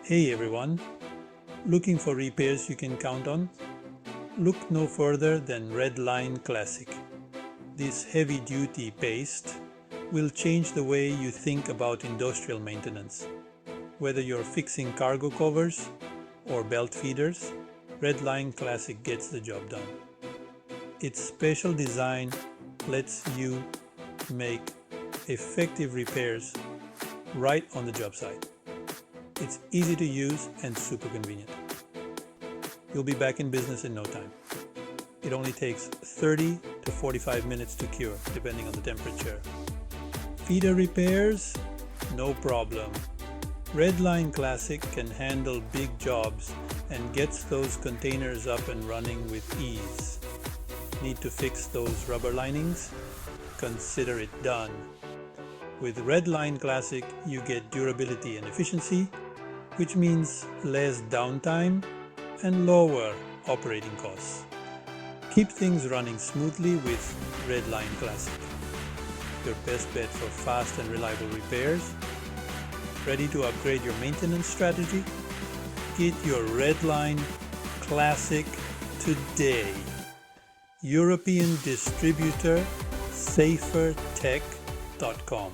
Hey everyone, looking for repairs you can count on? Look no further than Red Line Classic. This heavy-duty paste will change the way you think about industrial maintenance. Whether you're fixing cargo covers or belt feeders, Red Line Classic gets the job done. Its special design lets you make effective repairs right on the job site. It's easy to use and super convenient. You'll be back in business in no time. It only takes 30 to 45 minutes to cure, depending on the temperature. Feeder repairs? No problem. Red Line Classic can handle big jobs and gets those containers up and running with ease. Need to fix those rubber linings? Consider it done. With Red Line Classic, you get durability and efficiency, which means less downtime and lower operating costs. Keep things running smoothly with Red Line Classic. Your best bet for fast and reliable repairs. Ready to upgrade your maintenance strategy? Get your Red Line Classic today. European distributor safertech.com